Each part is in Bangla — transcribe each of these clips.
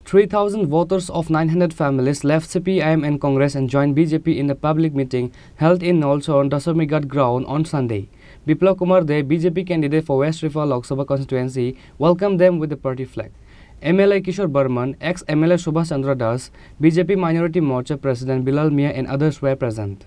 3,000 voters of 900 families left CPIM and Congress and joined BJP in a public meeting held in Nolchon, Dasamigat ground on Sunday. Biplab Kumar Deb, BJP candidate for West Rifa Lok Sabha constituency, welcomed them with the party flag. MLA Kishore Burman, ex-MLA Subhash Chandra Das, BJP Minority Morcha President Bilal Mia and others were present.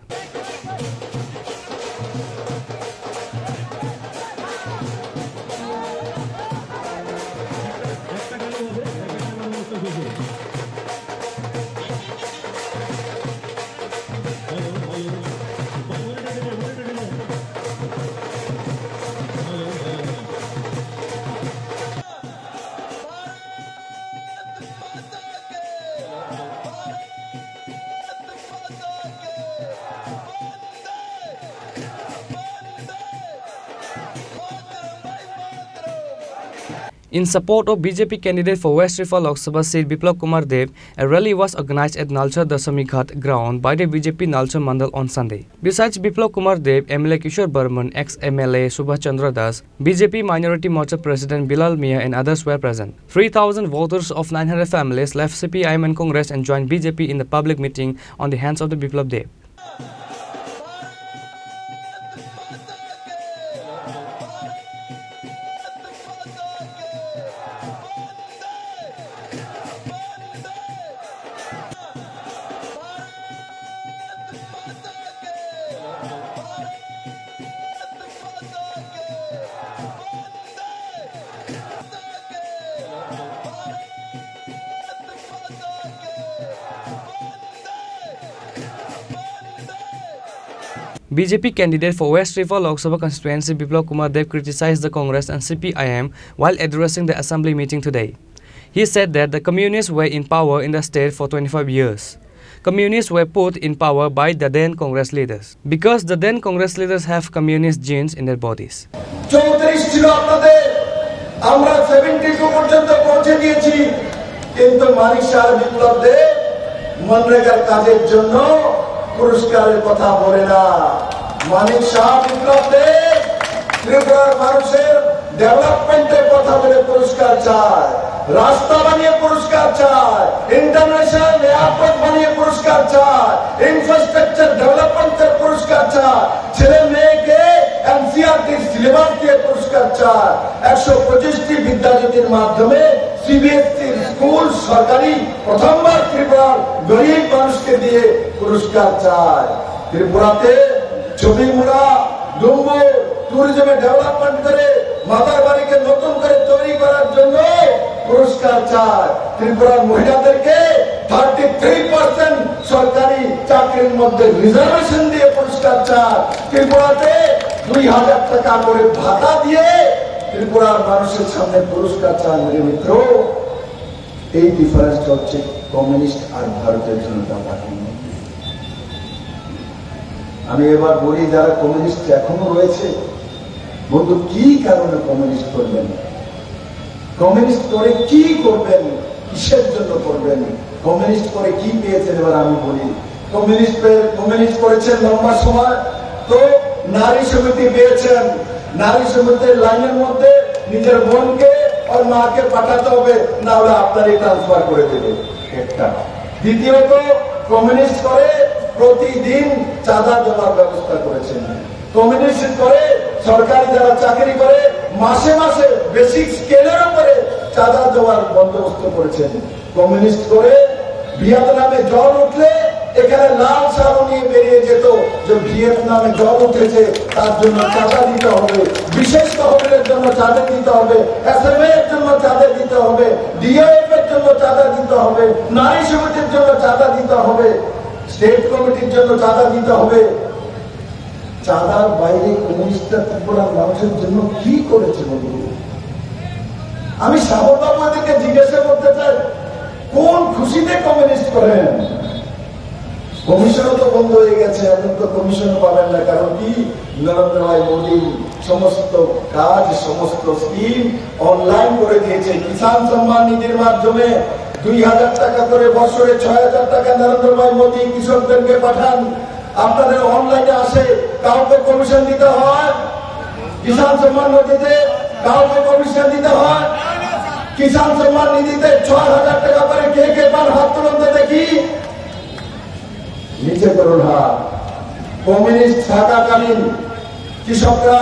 In support of BJP candidate for West Rifa Lok Sabha seat Biplab Kumar Deb, a rally was organized at Nalchar Dasamigat ground by the BJP Nalchar Mandal on Sunday. Besides Biplab Kumar Deb, MLA Kishore Burman, ex-MLA Subhash Chandra Das, BJP Minority Morcha President Bilal Mia and others were present. 3,000 voters of 900 families left CPIM and Congress and joined BJP in the public meeting on the hands of the Biplab Deb. BJP candidate for West Rifa Lok Sabha constituency Biplab Kumar Deb criticized the Congress and CPIM while addressing the assembly meeting today. He said that the communists were in power in the state for 25 years. Communists were put in power by the then Congress leaders because the then Congress leaders have communist genes in their bodies. 34 ছিল আপনাদের আমরা 72 পর্যন্ত পৌঁছে দিয়েছি কিন্তু মানিক শাহ বিপ্লব দেব মনরেগার কাজের জন্য পুরস্কারের কথা বলে না মানিক শাহ বিপ্লব দেব ত্রিপুরার মানুষের ডেভেলপমেন্টের কথা বলে পুরস্কার চায় রাস্তা বানিয়ে পুরস্কার চায় ইন্টারন্যাশনাল এয়ারপোর্ট বানিয়ে পুরস্কার চায় ইনফ্রাস্ট্রাকচার ডেভেলপমেন্টের পুরস্কার চায় ছেলে মেয়েকে এনসিইআরটি সিলেবাস দিয়ে পুরস্কার চায় 125টি বিদ্যাজ্যোতির মাধ্যমে সিবিএসই স্কুল সরকারি প্রথমবার ত্রিপুরার গরিব মানুষকে দিয়ে পুরস্কার চায় ত্রিপুরাতে ছবিমুড়া ডুম্বু ট্যুরিজমে ডেভেলপমেন্ট করে মাতার বাড়িকে নতুন করে তৈরি করার জন্য পুরস্কার চায় ত্রিপুরার মহিলাদেরকে 33% সরকারি চাকরির মধ্যে রিজার্ভেশন দিয়ে পুরস্কার চায় ত্রিপুরাতে 2000 টাকা করে ভাতা দিয়ে ত্রিপুরার মানুষের সামনে পুরস্কার চান মেরে মিত্র এই ডিফারেন্স হচ্ছে কমিউনিস্ট আর ভারতীয় জনতা পার্টির মধ্যে আমি এবার বলি যারা কমিউনিস্ট এখনো রয়েছে বন্ধু কি কারণে কমিউনিস্ট করবেন কমিউনিস্ট করে কি করবেন কিসের জন্য করবেন কমিউনিস্ট করে কি পেয়েছেন এবার আমি বলি কমিউনিস্ট করেছেন লম্বা সময় তো নারী সমিতি পেয়েছেন নারী সমিতির লাইনের মধ্যে নিজের বোনকে আর মাকে পাঠাতে হবে না হলে আপনারই ট্রান্সফার করে দেবে একটা দ্বিতীয়ত কমিউনিস্ট করে প্রতিদিন চাঁদা দেওয়ার ব্যবস্থা করেছেন কমিউনিস্ট করে সরকারি যারা চাকরি করে মাসে মাসে বেসিক স্কেলের উপরে চাঁদা দেওয়ার বন্দোবস্ত করেছেন কমিউনিস্ট করে ভিয়েতনামে জ্বর উঠলে এখানে লাল সারু নিয়ে বেরিয়ে যেত যে ভিয়েতনামে জ্বর উঠেছে তার জন্য চাঁদা দিতে হবে বিশেষ তহবিলের জন্য চাঁদা দিতে হবে এসএমএ এর জন্য চাঁদা দিতে হবে ডিএফ এর জন্য চাঁদা দিতে হবে নারী সমিতির জন্য চাঁদা দিতে হবে স্টেট কমিটির জন্য চাঁদা দিতে হবে চাঁদার বাইরে কমিউনিস্টরা ত্রিপুরার মানুষের জন্য কি করেছে বলুন আমি সাবরবাবু এদেরকে জিজ্ঞাসা করতে চাই কোন খুশিতে কমিউনিস্ট করেন কমিশনও তো বন্ধ হয়ে গেছে এখন তো কমিশনও পাবেন না কারণ কি নরেন্দ্র ভাই মোদী সমস্ত কাজ সমস্ত স্কিম অনলাইন করে দিয়েছে কিষাণ সম্মান নিধির মাধ্যমে 2000 টাকা করে বছরে 6000 টাকা নরেন্দ্র ভাই মোদী কৃষকদেরকে পাঠান আপনাদের অনলাইনে আসে কাউকে কমিশন দিতে হয় কিষাণ সম্মান নিধিতে কাউকে কমিশন দিতে হয় কিষাণ সম্মান নিধিতে 6000 টাকা করে নিচে করুন হাত। কমিউনিস্ট থাকাকালীন কৃষকরা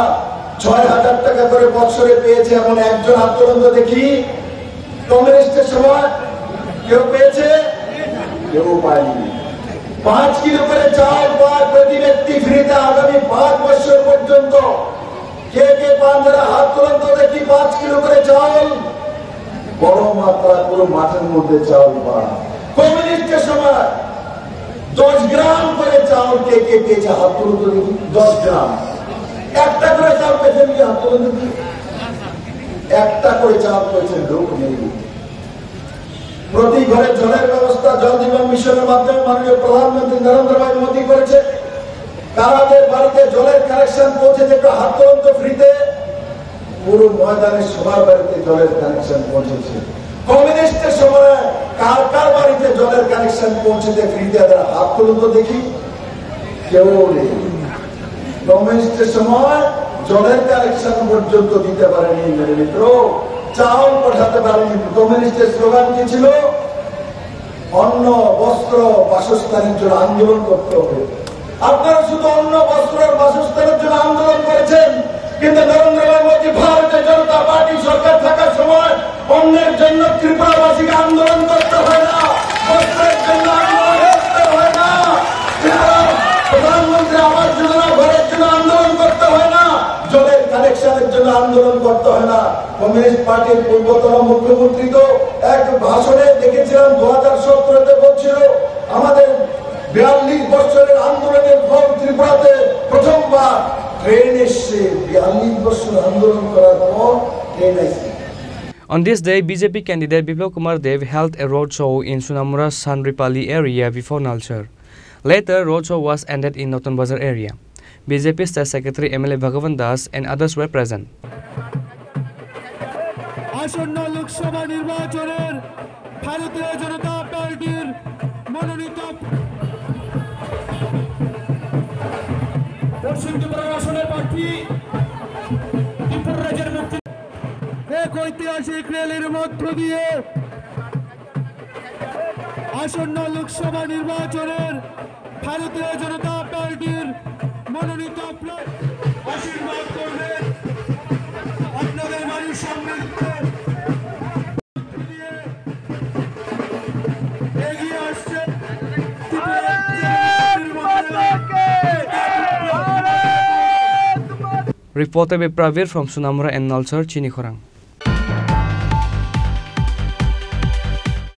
৬,০০০ টাকা করে বছরে পেয়েছে এমন একজন আন্দোলন তো দেখি। কমিউনিস্টের সময় কেউ পেয়েছে? কেউ পায়নি। ৫ কিলো করে চাল পায় প্রতি ব্যক্তি ফ্রিতে আগামী ৫ বছর পর্যন্ত। কে কে পান যারা হাত তোলেন তো দেখি। ৫ কিলো করে চাল, বড় মাত্রা পুরো মাঠের মধ্যে চাল পায়। কমিউনিস্টের সময় 10 গ্রাম করে চাল কে কে পেয়েছে? হাত তুলে তো দেখি। 10 গ্রাম। একটা করে চাল পেয়েছেন কি? হাত তুলে দেখি। একটা করে চাল পেয়েছেন লোক নেই। প্রতি ঘরে জলের ব্যবস্থা জল জীবন মিশনের মাধ্যমে মাননীয় প্রধানমন্ত্রী নরেন্দ্র ভাই মোদী করেছে। কারাদের বাড়িতে জলের কানেকশন পৌঁছেছে। একটু হাত তুলন্ত ফ্রিতে। পুরো ময়দানে সবার বাড়িতে জলের কানেকশন পৌঁছেছে। কমিউনিস্টের সময় কার কার বাড়িতে জলের কানেকশন পৌঁছেছে ফ্রিতে? হাত তুলন্ত দেখি। কেউ নেই। কমিউনিস্টের সময় জলের কানেকশন পর্যন্ত দিতে পারেনি মেরে মিত্র, চাউল পাঠাতে পারেনি। কমিউনিস্টের স্লোগান কি ছিল? অন্ন বস্ত্র বাসস্থানের জন্য আন্দোলন করতে হবে। আপনারা শুধু অন্ন বস্ত্র বাসস্থানের জন্য আন্দোলন করেছেন, কিন্তু নরেন্দ্র ভাই মোদী ভারতীয় জনতা পার্টি সরকার থাকার সময় অন্যের জন্য ত্রিপুরাবাসীকে আন্দোলন করতে হয় না, বস্ত্রের জন্য আন্দোলন করতে হয় না, প্রধানমন্ত্রী আবাস যোজনা ঘরের জন্য আন্দোলন করতে হয় না, জলের কানেকশনের জন্য আন্দোলন করতে হয় না। কমিউনিস্ট পার্টির পূর্বতন মুখ্যমন্ত্রী তো এক ভাষণে দেখেছিলাম 2017-তে বলছিল আমাদের 42 বছরের আন্দোলনের ফল ত্রিপুরাতে প্রথমবার ট্রেন এসছে। 42 বছর আন্দোলন করার পর ট্রেন এসছে। On this day, BJP candidate Biplop Kumar Dev held a roadshow in Sunamura Sanripali area before Nalchar. Later, roadshow was ended in Noton Bazar area. BJP State Secretary MLA Bhagavan Das and others were present. আসন্ন লোকসভা নির্বাচনের ভারতীয় জনতা পার্টির মনোনীত পশ্চিম ত্রিপুরা আসনের প্রার্থী ত্রিপুরা রাজ্যের মুক্তি এক ঐতিহাসিক র্যালির মধ্য দিয়ে আসন্ন লোকসভা নির্বাচনের ভারতীয় জনতা পার্টির মনোনীত আশীর্বাদ করবেন। আপনাদের বাড়ির সামনে এগিয়ে আসছে Reported by Pravir from Sunamura and Nalchar, Chini Khorang.